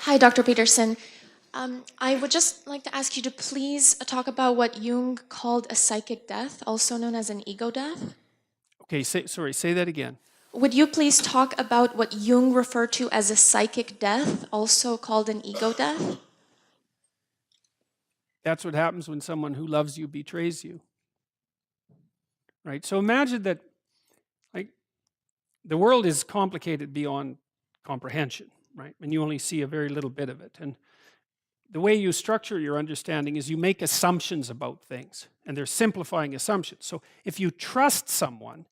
Hi, Dr. Peterson. I would just like to ask you to please talk about what Jung called a psychic death, also known as an ego death. Okay, say that again. Would you please talk about what Jung referred to as a psychic death, also called an ego death? That's what happens when someone who loves you betrays you, right? So imagine that, like, the world is complicated beyond comprehension, right? And you only see a very little bit of it. And the way you structure your understanding is you make assumptions about things, and they're simplifying assumptions. So if you trust someone,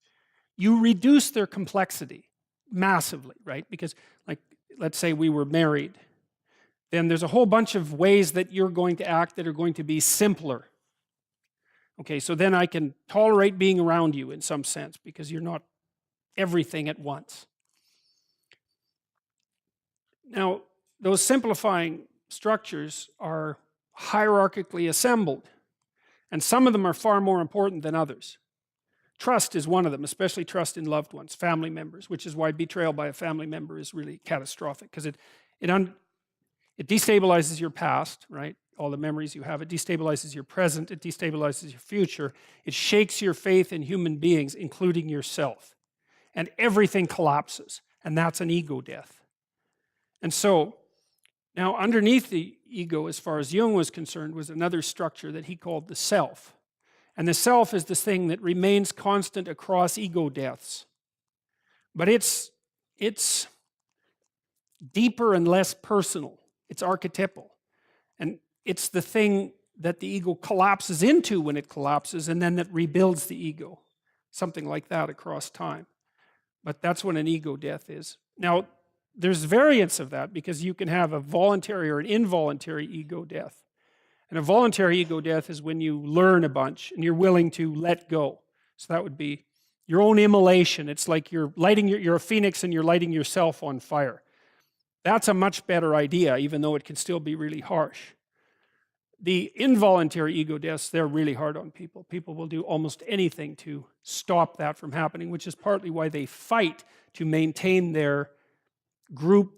you reduce their complexity massively, right? Because, like, let's say we were married, then there's a whole bunch of ways that you're going to act that are going to be simpler. Okay, so then I can tolerate being around you in some sense because you're not everything at once. Now, those simplifying structures are hierarchically assembled, and some of them are far more important than others. Trust is one of them, especially trust in loved ones, family members, which is why betrayal by a family member is really catastrophic, because it destabilizes your past, right? All the memories you have. It destabilizes your present. It destabilizes your future. It shakes your faith in human beings, including yourself. And everything collapses. And that's an ego death. And so, now underneath the ego, as far as Jung was concerned, was another structure that he called the self. And the self is this thing that remains constant across ego deaths. But it's deeper and less personal. It's archetypal. And it's the thing that the ego collapses into when it collapses, and then that rebuilds the ego. Something like that across time. But that's what an ego death is. Now, there's variants of that because you can have a voluntary or an involuntary ego death. And a voluntary ego death is when you learn a bunch and you're willing to let go. So that would be your own immolation. It's like you're a phoenix and you're lighting yourself on fire. That's a much better idea, even though it can still be really harsh. The involuntary ego deaths, they're really hard on people. People will do almost anything to stop that from happening, which is partly why they fight to maintain their group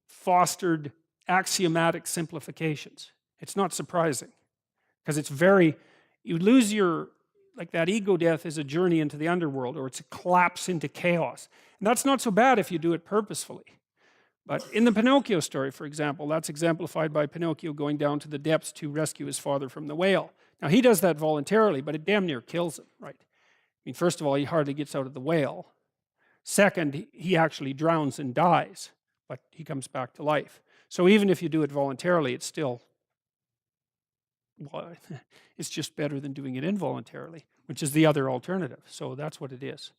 fostered axiomatic simplifications. It's not surprising because you lose like that ego death is a journey into the underworld, or it's a collapse into chaos. And that's not so bad if you do it purposefully. But in the Pinocchio story, for example, that's exemplified by Pinocchio going down to the depths to rescue his father from the whale. Now, he does that voluntarily, but it damn near kills him, right? I mean, first of all, he hardly gets out of the whale. Second, he actually drowns and dies, but he comes back to life. So even if you do it voluntarily, it's still, well, it's just better than doing it involuntarily, which is the other alternative. So that's what it is.